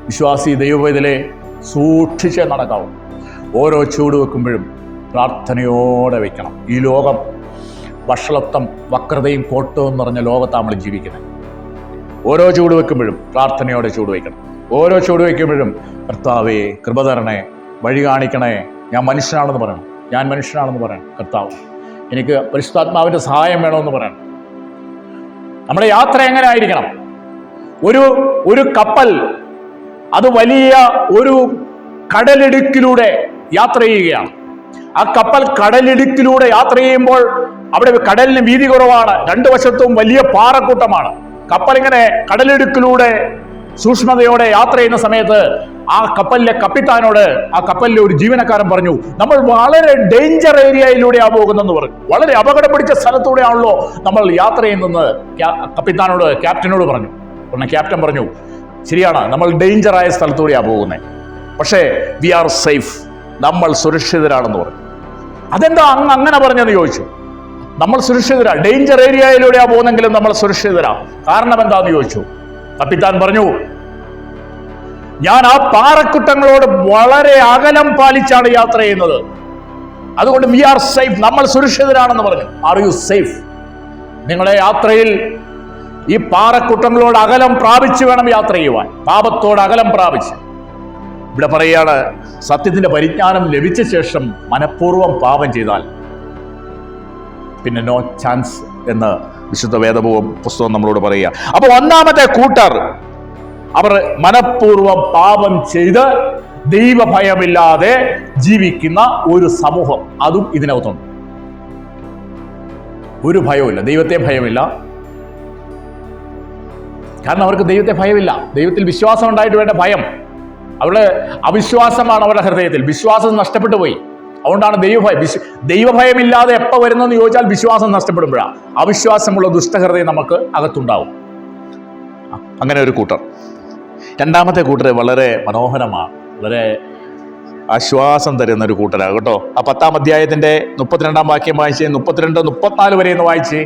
വിശ്വാസി ദൈവവേദലെ സൂക്ഷിച്ച് നടക്കാവും. ഓരോ ചൂട് വെക്കുമ്പോഴും പ്രാർത്ഥനയോടെ വയ്ക്കണം. ഈ ലോകം വഷളത്വം, വക്രതയും കോട്ടവും നിറഞ്ഞ ലോകത്താണ് നമ്മൾ ജീവിക്കുന്നത്. ഓരോ ചൂട് വെക്കുമ്പോഴും പ്രാർത്ഥനയോടെ ചൂട് വയ്ക്കണം. ഓരോ ചൂട് വയ്ക്കുമ്പോഴും കർത്താവേ കൃപ തരണേ, വഴി കാണിക്കണേ, ഞാൻ മനുഷ്യനാണെന്ന് പറയണം. കർത്താവ് എനിക്ക് പരിശുദ്ധാത്മാവിൻ്റെ സഹായം വേണമെന്ന് പറയണം. നമ്മുടെ യാത്ര എങ്ങനെ ആയിരിക്കണം? ഒരു കപ്പൽ അത് വലിയ ഒരു കടലിടുക്കിലൂടെ യാത്ര ചെയ്യുകയാണ്. ആ കപ്പൽ കടലിടുക്കിലൂടെ യാത്ര ചെയ്യുമ്പോൾ അവിടെ കടലിന് വീതി കുറവാണ്, രണ്ടു വശത്തും വലിയ പാറക്കൂട്ടമാണ്. കപ്പൽ ഇങ്ങനെ കടലിടുക്കിലൂടെ സൂക്ഷ്മതയോടെ യാത്ര ചെയ്യുന്ന സമയത്ത് ആ കപ്പലിലെ കപ്പിത്താനോട് ആ കപ്പലിലെ ഒരു ജീവനക്കാരൻ പറഞ്ഞു, നമ്മൾ വളരെ ഡേഞ്ചർ ഏരിയയിലൂടെയാണ് പോകുന്നെന്ന് പറഞ്ഞു. വളരെ അപകടം പിടിച്ച സ്ഥലത്തൂടെയാണല്ലോ നമ്മൾ യാത്ര ചെയ്യുന്നത് ക്യാപ്റ്റനോട് പറഞ്ഞു. ഉടനെ ക്യാപ്റ്റൻ പറഞ്ഞു, ശരിയാണ്, നമ്മൾ ഡേഞ്ചറായ സ്ഥലത്തൂടെയാണ് പോകുന്നത്, പക്ഷേ വി ആർ സേഫ്, നമ്മൾ സുരക്ഷിതരാണെന്ന് പറഞ്ഞു. അതെന്താ അങ്ങനെ പറഞ്ഞെന്ന് ചോദിച്ചു. നമ്മൾ സുരക്ഷിതരാ, ഡേഞ്ചർ ഏരിയയിലൂടെയാ പോകുന്നെങ്കിലും നമ്മൾ സുരക്ഷിതരാ. കാരണം എന്താന്ന് ചോദിച്ചു. കപ്പിത്താൻ പറഞ്ഞു, ഞാൻ ആ പാറക്കുട്ടങ്ങളോട് വളരെ അകലം പാലിച്ചാണ് യാത്ര ചെയ്യുന്നത്, അതുകൊണ്ട് വി ആർ സേഫ്, നമ്മൾ സുരക്ഷിതരാണെന്ന് പറഞ്ഞു. Are you safe? നിങ്ങളുടെ യാത്രയിൽ ഈ പാറക്കുട്ടങ്ങളോട് അകലം പ്രാപിച്ച് വേണം യാത്ര ചെയ്യുവാൻ, പാപത്തോട് അകലം പ്രാപിച്ച്. ഇവിടെ പറയുകയാണ്, സത്യത്തിന്റെ പരിജ്ഞാനം ലഭിച്ച ശേഷം മനഃപൂർവ്വം പാപം ചെയ്താൽ പിന്നെ നോ ചാൻസ് എന്ന് വിശുദ്ധ പുസ്തകം നമ്മളോട് പറയുക. അപ്പൊ ഒന്നാമത്തെ കൂട്ടർ, അവർ മനഃപൂർവ്വം പാപം ചെയ്ത് ദൈവഭയമില്ലാതെ ജീവിക്കുന്ന ഒരു സമൂഹം, അതും ഇതിനകത്തുണ്ട്. ഒരു ഭയവുമില്ല, ദൈവത്തെ ഭയമില്ല. കാരണം അവർക്ക് ദൈവത്തെ ഭയമില്ല. ദൈവത്തിൽ വിശ്വാസം ഉണ്ടായിട്ട് വേണ്ട ഭയം. അവരുടെ അവിശ്വാസമാണ് അവരുടെ ഹൃദയത്തിൽ. വിശ്വാസം നഷ്ടപ്പെട്ടു പോയി. അതുകൊണ്ടാണ് ദൈവഭയമില്ലാതെ എപ്പോൾ വരുന്നതെന്ന് ചോദിച്ചാൽ വിശ്വാസം നഷ്ടപ്പെടുമ്പോഴാണ്. അവിശ്വാസമുള്ള ദുഷ്ടഹൃദയം നമുക്ക് അകത്തുണ്ടാവും. അങ്ങനെ ഒരു കൂട്ടർ. രണ്ടാമത്തെ കൂട്ടർ വളരെ മനോഹരമാണ്, വളരെ ആശ്വാസം തരുന്ന ഒരു കൂട്ടരാണ് കേട്ടോ. ആ 10-ാം അധ്യായത്തിന്റെ 32-ാം വാക്യം വായിച്ച് 32-34 വരെ ഒന്ന് വായിച്ച്.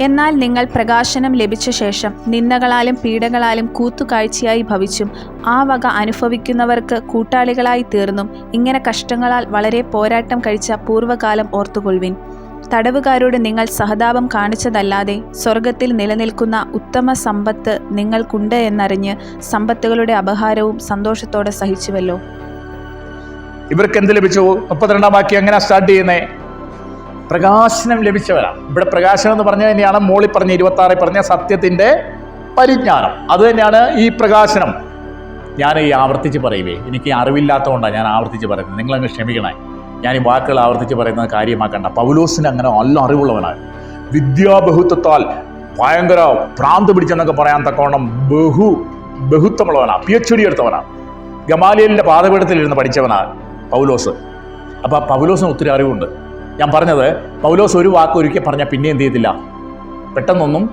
എന്നാൽ നിങ്ങൾ പ്രകാശനം ലഭിച്ച ശേഷം നിന്ദകളാലും പീഡകളാലും കൂത്തുകാഴ്ചയായി ഭവിച്ചും ആ വക അനുഭവിക്കുന്നവർക്ക് കൂട്ടാളികളായി തീർന്നും ഇങ്ങനെ കഷ്ടങ്ങളാൽ വളരെ പോരാട്ടം കഴിച്ച പൂർവ്വകാലം ഓർത്തുകൊള്ളുവിൻ. തടവുകാരോട് നിങ്ങൾ സഹതാപം കാണിച്ചതല്ലാതെ സ്വർഗത്തിൽ നിലനിൽക്കുന്ന ഉത്തമ സമ്പത്ത് നിങ്ങൾക്കുണ്ട് എന്നറിഞ്ഞ് സമ്പത്തുകളുടെ അപഹാരവും സന്തോഷത്തോടെ സഹിച്ചുവല്ലോ. ഇവർക്ക് എന്ത് ലഭിച്ചു? 32-ാം വാക്യം എങ്ങനെ സ്റ്റാർട്ട് ചെയ്യുന്നേ? പ്രകാശനം ലഭിച്ചവരാണ്. ഇവിടെ പ്രകാശനം എന്ന് പറഞ്ഞത് തന്നെയാണ് മോളിൽ പറഞ്ഞ 26 പറഞ്ഞ സത്യത്തിന്റെ പരിജ്ഞാനം. അത് തന്നെയാണ് ഈ പ്രകാശനം. ഞാൻ ഈ ആവർത്തിച്ച് പറയുവേ, എനിക്ക് അറിവില്ലാത്തതുകൊണ്ടാണ് ഞാൻ ആവർത്തിച്ച് പറയുന്നത്. നിങ്ങളങ്ങ് ക്ഷമിക്കണേ. ഞാൻ ഈ വാക്കുകൾ ആവർത്തിച്ച് പറയുന്നത് കാര്യമാക്കണ്ട. പൗലോസിന് അങ്ങനെ നല്ല അറിവുള്ളവനാണ്. വിദ്യാബഹുത്വത്താൽ ഭയങ്കര ഭ്രാന്ത് പിടിച്ചെന്നൊക്കെ പറയാൻ തക്കവണ്ണം ബഹുത്വമുള്ളവനാണ്. PhD എടുത്തവനാണ്. ഗമാലിയലിന്റെ പാദപീഠത്തിൽ ഇരുന്ന് പഠിച്ചവനാണ് പൗലോസ്. അപ്പൊ പൗലോസിന് ഒത്തിരി അറിവുണ്ട്. ഞാൻ പറഞ്ഞത്, പൗലോസ് ഒരു വാക്ക് ഒരിക്കൽ പറഞ്ഞാൽ പിന്നെ എന്ത് ചെയ്യത്തില്ല, പെട്ടെന്നൊന്നും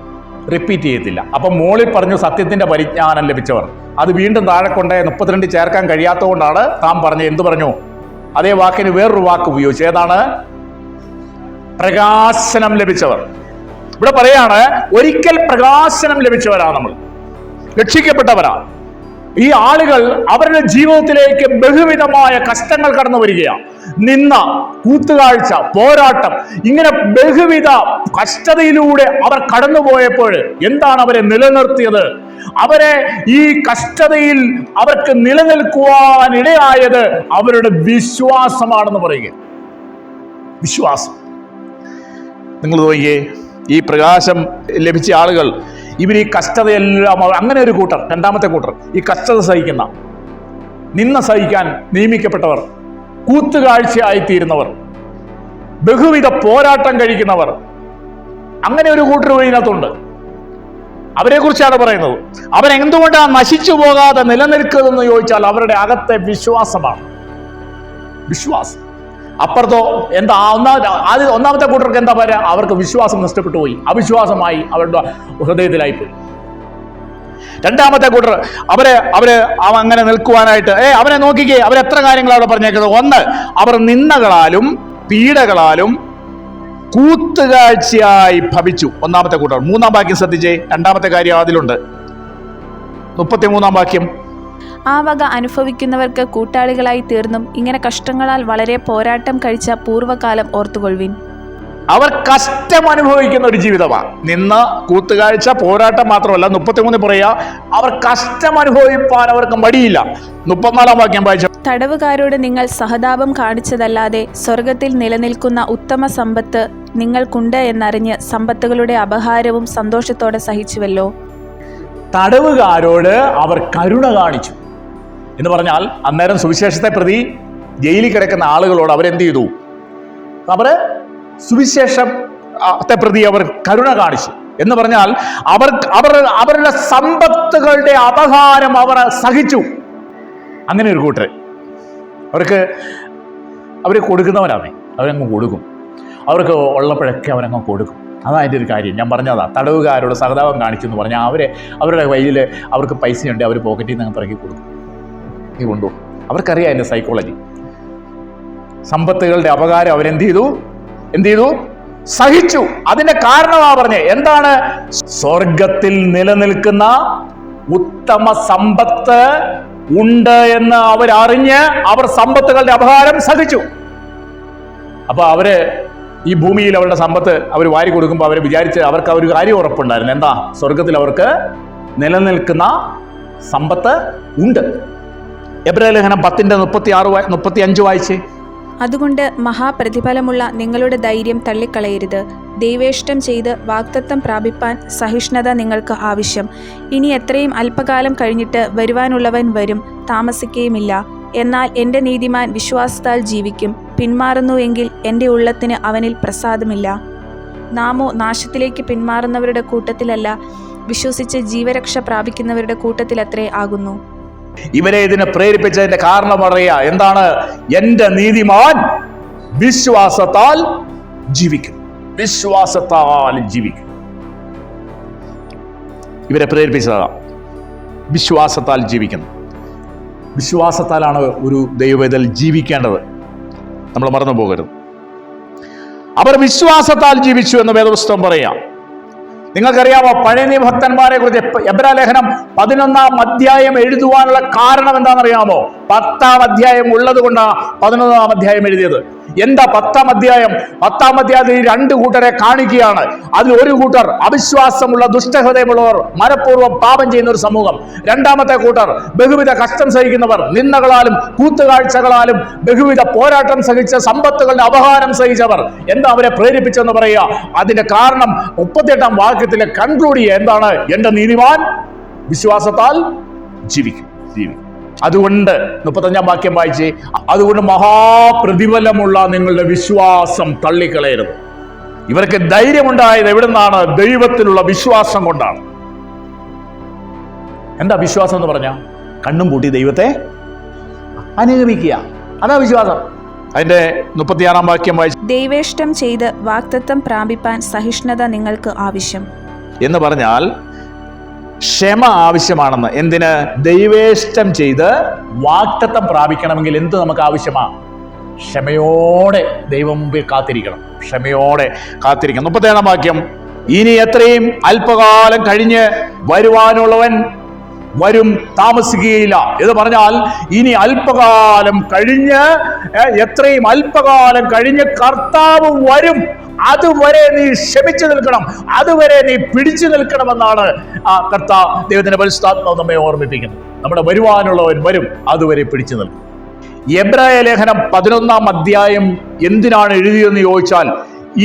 റിപ്പീറ്റ് ചെയ്യത്തില്ല. അപ്പം മോളിൽ പറഞ്ഞു സത്യത്തിന്റെ പരിജ്ഞാനം ലഭിച്ചവർ. അത് വീണ്ടും താഴെ കൊണ്ട് 32 ചേർക്കാൻ കഴിയാത്തതുകൊണ്ടാണ് താൻ പറഞ്ഞത്. എന്ത് പറഞ്ഞു? അതേ വാക്കിന് വേറൊരു വാക്ക് ഉപയോഗിച്ചു. ഏതാണ്? പ്രകാശനം ലഭിച്ചവർ. ഇവിടെ പറയാണ്, ഒരിക്കൽ പ്രകാശനം ലഭിച്ചവരാണ് നമ്മൾ, രക്ഷിക്കപ്പെട്ടവരാണ്. ഈ ആളുകൾ അവരുടെ ജീവിതത്തിലേക്ക് ബഹുവിധമായ കഷ്ടങ്ങൾ കടന്നു വരികയാണ്. നിന്ന, കൂത്തുകാഴ്ച, പോരാട്ടം, ഇങ്ങനെ ബഹുവിധ കഷ്ടതയിലൂടെ അവർ കടന്നുപോയപ്പോൾ എന്താണ് അവരെ നിലനിർത്തിയത്? അവരെ ഈ കഷ്ടതയിൽ അവർക്ക് നിലനിൽക്കുവാനിടയായത് അവരുടെ വിശ്വാസമാണെന്ന് പറയുക. വിശ്വാസം. നിങ്ങൾ നോക്കിയേ, ഈ പ്രകാശം ലഭിച്ച ആളുകൾ, ഇവർ ഈ കഷ്ടതയെല്ലാം, അങ്ങനെ ഒരു കൂട്ടർ, രണ്ടാമത്തെ കൂട്ടർ, ഈ കഷ്ടത സഹിക്കുന്ന, നിന്ന സഹിക്കാൻ നിയമിക്കപ്പെട്ടവർ, കൂത്തുകാഴ്ചയായിത്തീരുന്നവർ, ബഹുവിധ പോരാട്ടം കഴിക്കുന്നവർ, അങ്ങനെ ഒരു കൂട്ടർ ഇതിനകത്തുണ്ട്. അവരെ കുറിച്ചാണ് പറയുന്നത്. അവരെന്തുകൊണ്ടാണ് നശിച്ചു പോകാതെ നിലനിൽക്കുന്നതെന്ന് ചോദിച്ചാൽ അവരുടെ അകത്തെ വിശ്വാസമാണ്. വിശ്വാസം. അപ്പുറത്തോ എന്താ ഒന്നാമത്തെ കൂട്ടർക്ക് എന്താ പറയാ? അവർക്ക് വിശ്വാസം നഷ്ടപ്പെട്ടു പോയി, അവിശ്വാസമായി അവരുടെ ഹൃദയത്തിലായി പോയി. രണ്ടാമത്തെ കൂട്ടർ അവര് അങ്ങനെ നിൽക്കുവാനായിട്ട് അവരെ നോക്കിക്കേ, അവരെത്ര കാര്യങ്ങൾ അവിടെ പറഞ്ഞേക്കുന്നത്. ഒന്ന്, അവർ നിന്ദകളാലും പീഡകളാലും കൂത്തുകാഴ്ചയായി ഭവിച്ചു. ഒന്നാമത്തെ കൂട്ടർ. മൂന്നാം വാക്യം ശ്രദ്ധിച്ചേ. രണ്ടാമത്തെ കാര്യം അതിലുണ്ട്. 33 വാക്യം. ആ വക അനുഭവിക്കുന്നവർക്ക് കൂട്ടാളികളായി തീർന്നും ഇങ്ങനെ കഷ്ടങ്ങളാൽ വളരെ പോരാട്ടം കഴിച്ച പൂർവ്വകാലം ഓർത്തുകൊള്ളുവിൻ. അവർ കഷ്ടം അനുഭവിക്കുന്ന ഒരു ജീവിതമാണ്. നിന്ന് കൂത്തുകാഴ്ച പോരാട്ടം മാത്രമല്ല, 33 പറയാ അവർ കഷ്ടം അനുഭവിപ്പാൻ അവർക്ക് മടിയില്ല. 34 വാക്യം വായിച്ച. തടവുകാരോട് നിങ്ങൾ സഹതാപം കാണിച്ചതല്ലാതെ സ്വർഗത്തിൽ നിലനിൽക്കുന്ന ഉത്തമ സമ്പത്ത് നിങ്ങൾക്കുണ്ട് എന്നറിഞ്ഞ് സമ്പത്തുകളുടെ അപഹാരവും സന്തോഷത്തോടെ സഹിച്ചുവല്ലോ. തടവുകാരോട് അവർ കരുണ കാണിച്ചു എന്ന് പറഞ്ഞാൽ, അന്നേരം സുവിശേഷത്തെ പ്രതി ജയിലിൽ കിടക്കുന്ന ആളുകളോട് അവരെന്ത് ചെയ്തു? സുവിശേഷത്തെ പ്രതി അവർ കരുണ കാണിച്ചു എന്ന് പറഞ്ഞാൽ അവരുടെ സമ്പത്തുകളുടെ അപഹാരം അവർ സഹിച്ചു. അങ്ങനെ ഒരു കൂട്ടർ അവർ കൊടുക്കുന്നവരാണ്. അവരങ്ങ് കൊടുക്കും. അവർക്ക് ഉള്ളപ്പോഴൊക്കെ അവരങ്ങ് കൊടുക്കും. അതായത് ഒരു കാര്യം ഞാൻ പറഞ്ഞതാ. തടവുകാരോട് സഹതാപം കാണിച്ചു എന്ന് പറഞ്ഞാൽ അവരുടെ കയ്യിൽ അവർക്ക് പൈസയുണ്ട്, അവർ പോക്കറ്റിൽ നിന്ന് പിറകി കൊടുക്കും. ഈ കൊണ്ടുപോകും. അവർക്കറിയാം അതിൻ്റെ സൈക്കോളജി. സമ്പത്തുകളുടെ അപകാരം അവരെന്ത് ചെയ്തു? സഹിച്ചു. അതിന്റെ കാരണമാ പറഞ്ഞേ. എന്താണ്? സ്വർഗത്തിൽ നിലനിൽക്കുന്ന ഉത്തമ സമ്പത്ത് ഉണ്ട് എന്ന് അവരറിഞ്ഞ് അവർ സമ്പത്തുകളുടെ അപഹാരം സഹിച്ചു. അപ്പൊ അവര് ഈ ഭൂമിയിൽ അവരുടെ സമ്പത്ത് അവർ വാരി കൊടുക്കുമ്പോൾ അവർ വിചാരിച്ച് അവർക്ക് ഒരു കാര്യം ഉറപ്പുണ്ടായിരുന്നു. എന്താ? സ്വർഗത്തിൽ അവർക്ക് നിലനിൽക്കുന്ന സമ്പത്ത് ഉണ്ട്. എബ്രായലേഖനം 10:36-35 വായിച്ചേ. അതുകൊണ്ട് മഹാപ്രതിഫലമുള്ള നിങ്ങളുടെ ധൈര്യം തള്ളിക്കളയരുത്. ദൈവേഷ്ടം ചെയ്ത് വാഗ്ദത്തം പ്രാപിപ്പാൻ സഹിഷ്ണുത നിങ്ങൾക്ക് ആവശ്യം. ഇനി എത്രയും അല്പകാലം കഴിഞ്ഞിട്ട് വരുവാനുള്ളവൻ വരും, താമസിക്കുകയുമില്ല. എന്നാൽ എൻ്റെ നീതിമാൻ വിശ്വാസത്താൽ ജീവിക്കും. പിന്മാറുന്നുവെങ്കിൽ എൻ്റെ ഉള്ളത്തിന് അവനിൽ പ്രസാദമില്ല. നാമോ നാശത്തിലേക്ക് പിന്മാറുന്നവരുടെ കൂട്ടത്തിലല്ല, വിശ്വസിച്ച് ജീവരക്ഷ പ്രാപിക്കുന്നവരുടെ കൂട്ടത്തിലത്രേ ആകുന്നു. ഇവരെ ഇതിനെ പ്രേരിപ്പിച്ചതിന്റെ കാരണം പറയാ. എന്താണ്? എന്റെ നീതിമാൻ വിശ്വാസത്താൽ ജീവിക്കും. വിശ്വാസത്താൽ ജീവിക്കും. ഇവരെ പ്രേരിപ്പിച്ചതാ. വിശ്വാസത്താൽ ജീവിക്കുന്നു. വിശ്വാസത്താലാണ് ഒരു ദൈവവേദൽ ജീവിക്കേണ്ടത്. നമ്മൾ മറന്നു പോകരുത്. അവർ വിശ്വാസത്താൽ ജീവിച്ചു എന്ന് വേദപുസ്തകം പറയാം. നിങ്ങൾക്കറിയാമോ പഴയ നിയമഭക്തന്മാരെ കുറിച്ച് എബ്രായലേഖനം 11 അധ്യായം എഴുതുവാനുള്ള കാരണം എന്താണെന്നറിയാമോ? 10 അധ്യായം ഉള്ളത് കൊണ്ടാണ് 11 അധ്യായം എഴുതിയത്. എന്താ 10 അധ്യായം? 10 അധ്യായത്തിൽ 2 കൂട്ടരെ കാണിക്കുകയാണ്. അതിൽ ഒരു കൂട്ടർ അവിശ്വാസമുള്ള ദുഷ്ടഹൃദയമുള്ളവർ, മനഃപൂർവ്വം പാപം ചെയ്യുന്ന ഒരു സമൂഹം. രണ്ടാമത്തെ കൂട്ടർ ബഹുവിധ കഷ്ടം സഹിക്കുന്നവർ, നിന്ദകളാലും കൂത്തുകാഴ്ചകളാലും ബഹുവിധ പോരാട്ടം സഹിച്ച സമ്പത്തുകളുടെ അപഹാരം സഹിച്ചവർ. എന്താ അവരെ പ്രേരിപ്പിച്ചെന്ന് പറയുക? അതിന്റെ കാരണം 38 വാക്യത്തിലെ കൺക്ലൂഡ് ചെയ്യുക. എന്താണ്? എന്റെ നീതിമാൻ വിശ്വാസത്താൽ ജീവിക്കും. അതുകൊണ്ട് 35 വാക്യം വായിച്ച്. അതുകൊണ്ട് മഹാപ്രതിഫലമുള്ള നിങ്ങളുടെ വിശ്വാസം തള്ളിക്കളയരുത്. ഇവർക്ക് ധൈര്യമുണ്ടായത് എവിടെ നിന്നാണ്? ദൈവത്തിലുള്ള വിശ്വാസം കൊണ്ടാണ്. എന്താ വിശ്വാസം എന്ന് പറഞ്ഞാൽ? കണ്ണും പൂട്ടി ദൈവത്തെ അനുഗമിക്കുക. അതാ വിശ്വാസം. അതിന്റെ 36 വാക്യം വായിച്ചു. ദൈവേഷ്ടം ചെയ്ത് വാഗ്ദത്തം പ്രാപിപ്പാൻ സഹിഷ്ണുത നിങ്ങൾക്ക് ആവശ്യം എന്ന് പറഞ്ഞാൽ ക്ഷമ ആവശ്യമാണെന്ന്. എന്തിന്? ദൈവേഷ്ടം ചെയ്ത് വാഗ്ദത്തം പ്രാപിക്കണമെങ്കിൽ എന്ത് നമുക്ക് ആവശ്യമാണ്? ക്ഷമയോടെ ദൈവം മുമ്പിൽ കാത്തിരിക്കണം. ക്ഷമയോടെ കാത്തിരിക്കണം. 37 വാക്യം. ഇനി എത്രയും അല്പകാലം കഴിഞ്ഞ് വരുവാനുള്ളവൻ വരും, താമസിക്കുകയില്ല എന്ന് പറഞ്ഞാൽ ഇനി അല്പകാലം കഴിഞ്ഞ്, എത്രയും അല്പകാലം കഴിഞ്ഞ് കർത്താവ് വരും. അതുവരെ നീ ക്ഷമിച്ചു നിൽക്കണം, അതുവരെ നീ പിടിച്ചു നിൽക്കണമെന്നാണ് കർത്താവ് ദൈവത്തിന്റെ പരിശുദ്ധാത്മാവ് നമ്മെ ഓർമ്മിപ്പിക്കുന്നത്. നമ്മുടെ വരുവാനുള്ളവൻ വരും, അതുവരെ പിടിച്ചു നിൽക്കും. എബ്രായലേഖനം 11 അധ്യായം എന്തിനാണ് എഴുതിയെന്ന് ചോദിച്ചാൽ,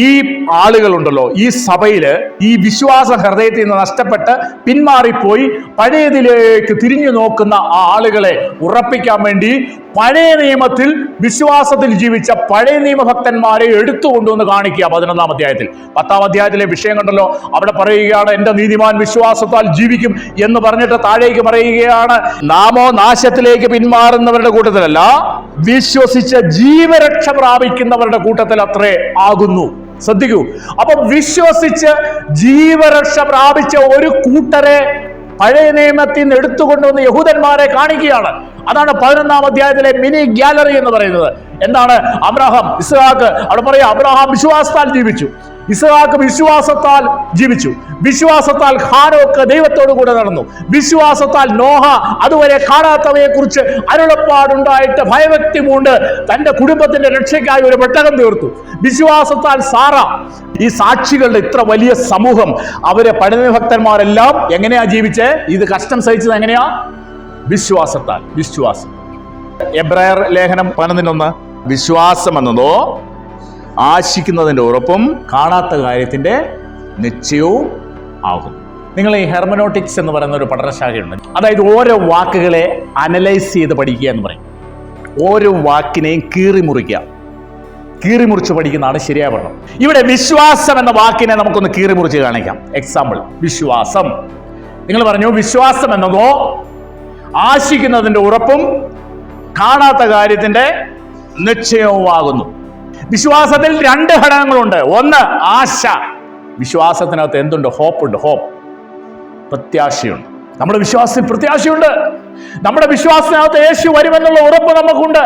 ഈ ആളുകളുണ്ടല്ലോ, ഈ സഭയില് ഈ വിശ്വാസ ഹൃദയത്തിൽ നിന്ന് നഷ്ടപ്പെട്ട് പിന്മാറിപ്പോയി പഴയതിലേക്ക് തിരിഞ്ഞു നോക്കുന്ന ആ ആളുകളെ ഉറപ്പിക്കാൻ വേണ്ടി പഴയ നിയമത്തിൽ വിശ്വാസത്തിൽ ജീവിച്ച പഴയ നിയമഭക്തന്മാരെ എടുത്തുകൊണ്ടുവന്ന് കാണിക്കുക 11-ാം അധ്യായത്തിൽ. 10-ാം അധ്യായത്തിലെ വിഷയം കണ്ടല്ലോ. അവിടെ പറയുകയാണ്, എന്റെ നീതിമാൻ വിശ്വാസത്താൽ ജീവിക്കും എന്ന് പറഞ്ഞിട്ട് താഴേക്ക് പറയുകയാണ്, നാമോ നാശത്തിലേക്ക് പിന്മാറുന്നവരുടെ കൂട്ടത്തിലല്ല, വിശ്വസിച്ച് ജീവരക്ഷ പ്രാപിക്കുന്നവരുടെ കൂട്ടത്തിൽ അത്രേ ആകുന്നു. ശ്രദ്ധിക്കൂ. അപ്പൊ വിശ്വസിച്ച് ജീവരക്ഷ പ്രാപിച്ച ഒരു കൂട്ടരെ പഴയ നിയമത്തിൽ നിന്ന് എടുത്തുകൊണ്ടുവന്ന് യഹൂദന്മാരെ കാണിക്കുകയാണ്. അതാണ് 11-ാം അധ്യായത്തിലെ മിനി ഗാലറി എന്ന് പറയുന്നത്. എന്താണ്? അബ്രഹാം, ഇസ്ഹാക്ക്, അവിടെ പറയാം, അബ്രഹാം വിശ്വാസത്താൽ ജീവിച്ചു, ഇസ്ഹാക്ക് വിശ്വാസത്താൽ ജീവിച്ചു, വിശ്വാസത്താൽ ഹാനോക്ക് ദൈവത്തോടു കൂടെ നടന്നു, വിശ്വാസത്താൽ നോഹ അതുവരെ കാണാത്തവയെ കുറിച്ച് അരുളപ്പാടുണ്ടായിട്ട് ഭയഭക്തി പൂണ്ട് തന്റെ കുടുംബത്തിന്റെ രക്ഷയ്ക്കായി ഒരു പെട്ടകം തീർത്തു, വിശ്വാസത്താൽ സാറ. ഈ സാക്ഷികളുടെ ഇത്ര വലിയ സമൂഹം, അവരെ പഴയഭക്തന്മാരെല്ലാം എങ്ങനെയാ ജീവിച്ചേ? ഇത് കഷ്ടം സഹിച്ചത് എങ്ങനെയാ? വിശ്വാസത്താൽ. വിശ്വാസം. എബ്രായർ ലേഖനം 11:1, വിശ്വാസം എന്നതോ ആശിക്കുന്നതിന്റെ ഉറപ്പും കാണാത്ത കാര്യത്തിന്റെ നിശ്ചയവും ആകുന്നു. നിങ്ങൾ ഈ ഹെർമനോട്ടിക്സ് എന്ന് പറയുന്ന ഒരു പഠനശാഖയുണ്ട്. അതായത് ഓരോ വാക്കുകളെ അനലൈസ് ചെയ്ത് പഠിക്കുക എന്ന് പറയും. ഓരോ വാക്കിനെയും കീറിമുറിച്ച് പഠിക്കുന്നതാണ് ശരിയായ പഠനം. ഇവിടെ വിശ്വാസം എന്ന വാക്കിനെ നമുക്കൊന്ന് കീറിമുറിച്ച് കാണിക്കാം. എക്സാമ്പിൾ, വിശ്വാസം. നിങ്ങൾ പറഞ്ഞു, വിശ്വാസം എന്നതോ ആശിക്കുന്നതിന്റെ ഉറപ്പും കാണാത്ത കാര്യത്തിന്റെ നിശ്ചയവുമാകുന്നു. വിശ്വാസത്തിൽ 2 ഘടകങ്ങളുണ്ട്. ഒന്ന്, ആശ. വിശ്വാസത്തിനകത്ത് എന്തുണ്ട്? ഹോപ്പുണ്ട്. ഹോപ്പ്, പ്രത്യാശയുണ്ട്. നമ്മുടെ വിശ്വാസത്തിൽ പ്രത്യാശയുണ്ട്. നമ്മുടെ വിശ്വാസത്തിനകത്ത് യേശു വരുമെന്നുള്ള ഉറപ്പ് നമുക്കുണ്ട്.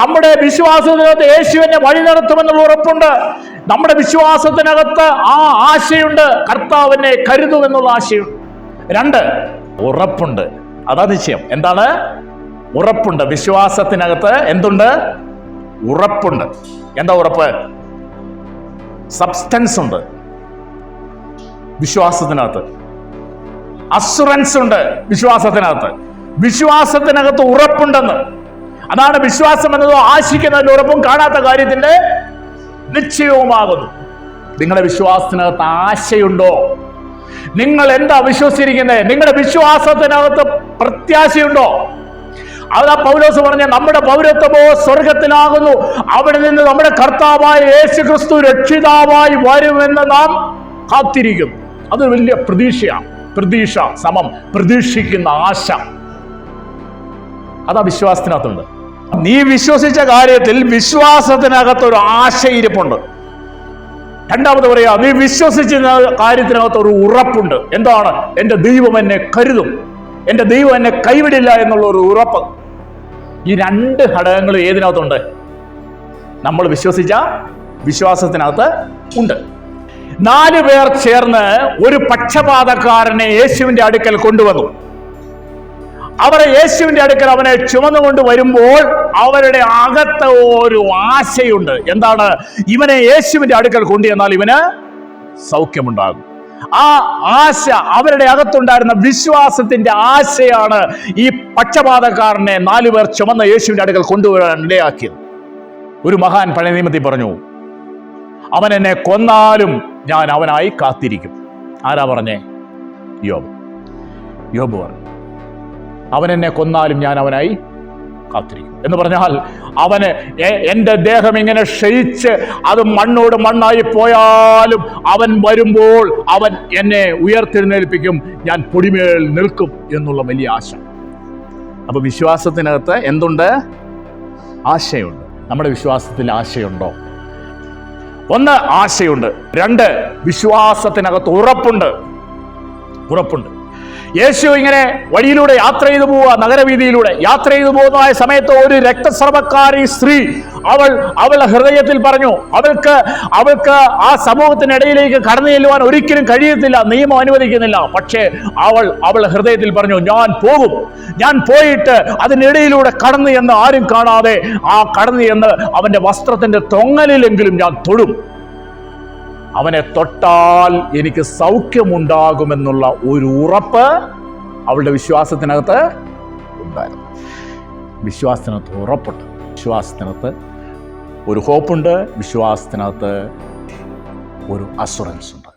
നമ്മുടെ വിശ്വാസത്തിനകത്ത് യേശുവിനെ വഴി നടത്തുമെന്നുള്ള ഉറപ്പുണ്ട്. നമ്മുടെ വിശ്വാസത്തിനകത്ത് ആ ആശയുണ്ട്, കർത്താവിനെ കരുതുമെന്നുള്ള ആശയുണ്ട്. 2, ഉറപ്പുണ്ട്. അതാ നിശ്ചയം. എന്താണ്? ഉറപ്പുണ്ട്. വിശ്വാസത്തിനകത്ത് എന്തുണ്ട്? ഉറപ്പുണ്ട്. എന്താ ഉറപ്പ്? സബ്സ്റ്റൻസ് ഉണ്ട് വിശ്വാസത്തിനകത്ത്. അസുറൻസ് ഉണ്ട് വിശ്വാസത്തിനകത്ത്. വിശ്വാസത്തിനകത്ത് ഉറപ്പുണ്ടെന്ന്. അതാണ് വിശ്വാസം എന്നതോ ആശിക്കുന്നതിന്റെ ഉറപ്പും കാണാത്ത കാര്യത്തിന്റെ നിശ്ചയവുമാകുന്നു. നിങ്ങളുടെ വിശ്വാസത്തിനകത്ത് ആശയുണ്ടോ? നിങ്ങൾ എന്താ വിശ്വസിച്ചിരിക്കുന്നത്? നിങ്ങളുടെ വിശ്വാസത്തിനകത്ത് പ്രത്യാശയുണ്ടോ? അതാ പൗലോസ് പറഞ്ഞ, നമ്മുടെ പൗരത്വമോ സ്വർഗത്തിലാകുന്നു, അവിടെ നിന്ന് നമ്മുടെ കർത്താവായ യേശു ക്രിസ്തു രക്ഷിതാവായി വരുമെന്ന് നാം കാത്തിരിക്കും. അത് വലിയ പ്രതീക്ഷയാണ്. പ്രതീക്ഷ സമം പ്രതീക്ഷിക്കുന്ന ആശ. അതാ വിശ്വാസത്തിനകത്തുണ്ട്. നീ വിശ്വസിച്ച കാര്യത്തിൽ വിശ്വാസത്തിനകത്തൊരു ആശയിരിപ്പുണ്ട്. രണ്ടാമത് പറയാ, നീ വിശ്വസിച്ച കാര്യത്തിനകത്ത് ഒരു ഉറപ്പുണ്ട്. എന്താണ്? എന്റെ ദൈവം എന്നെ കരുതും, എന്റെ ദൈവം എന്നെ കൈവിടില്ല എന്നുള്ള ഒരു ഉറപ്പ്. ഈ 2 ഘടകങ്ങളും ഏതിനകത്തുണ്ട്? നമ്മൾ വിശ്വസിച്ച വിശ്വാസത്തിനകത്ത് ഉണ്ട്. 4 പേർ ചേർന്ന് ഒരു പക്ഷപാതക്കാരനെ യേശുവിന്റെ അടുക്കൽ കൊണ്ടുവന്നു. അവരെ യേശുവിന്റെ അടുക്കൽ അവനെ ചുമന്നുകൊണ്ട് വരുമ്പോൾ അവരുടെ അകത്ത് ഒരു ആശയുണ്ട്. എന്താണ്? ഇവനെ യേശുവിന്റെ അടുക്കൽ കൊണ്ടുവന്നാൽ ഇവന് സൗഖ്യമുണ്ടാകും. ആ ആശ, അവരുടെ അകത്തുണ്ടായിരുന്ന വിശ്വാസത്തിന്റെ ആശയാണ് ഈ പക്ഷപാതക്കാരനെ 4 പേർ ചുമന്ന യേശുവിന്റെ അടുക്കൽ കൊണ്ടുവരാൻ ഇടയാക്കിയത്. ഒരു മഹാൻ പഴയ നിയമത്തിൽ പറഞ്ഞു, അവൻ എന്നെ കൊന്നാലും ഞാൻ അവനായി കാത്തിരിക്കും. ആരാ പറഞ്ഞേ? യോബ് പറഞ്ഞു, അവൻ എന്നെ കൊന്നാലും ഞാൻ അവനായി കാത്തിരിക്കും എന്ന് പറഞ്ഞാൽ, അവന് എൻ്റെ ദേഹം ഇങ്ങനെ ക്ഷയിച്ച് അത് മണ്ണോട് മണ്ണായി പോയാലും അവൻ വരുമ്പോൾ അവൻ എന്നെ ഉയർത്തെഴുന്നേൽപ്പിക്കും, ഞാൻ പൊടിമേൽ നിൽക്കും എന്നുള്ള വലിയ ആശ. അപ്പൊ വിശ്വാസത്തിനകത്ത് എന്തുണ്ട്? ആശയുണ്ട്. നമ്മുടെ വിശ്വാസത്തിൽ ആശയുണ്ടോ? 1, ആശയുണ്ട്. 2, വിശ്വാസത്തിനകത്ത് ഉറപ്പുണ്ട്. യേശു ഇങ്ങനെ വഴിയിലൂടെ യാത്ര ചെയ്തു പോവുക, നഗരവീതിയിലൂടെ യാത്ര ചെയ്തു പോകുന്ന സമയത്ത് ഒരു രക്തസ്രവക്കാരി സ്ത്രീ അവളുടെ ഹൃദയത്തിൽ പറഞ്ഞു, അവൾക്ക് ആ സമൂഹത്തിനിടയിലേക്ക് കടന്നു ചെല്ലുവാൻ ഒരിക്കലും കഴിയത്തില്ല, നിയമം അനുവദിക്കുന്നില്ല. പക്ഷേ അവളുടെ ഹൃദയത്തിൽ പറഞ്ഞു, ഞാൻ പോയിട്ട് അതിനിടയിലൂടെ കടന്നു എന്ന് ആരും കാണാതെ ആ കടന്നു എന്ന് അവന്റെ വസ്ത്രത്തിന്റെ തൊങ്ങലിലെങ്കിലും ഞാൻ തൊടും, അവനെ തൊട്ടാൽ എനിക്ക് സൗഖ്യമുണ്ടാകുമെന്നുള്ള ഒരു ഉറപ്പ് അവളുടെ വിശ്വാസത്തിനകത്ത് ഉണ്ടായിരുന്നു. വിശ്വാസത്തിനകത്ത് ഉറപ്പുണ്ട്, വിശ്വാസത്തിനകത്ത് ഒരു ഹോപ്പുണ്ട്, വിശ്വാസത്തിനകത്ത് ഒരു അസുറൻസ് ഉണ്ട്.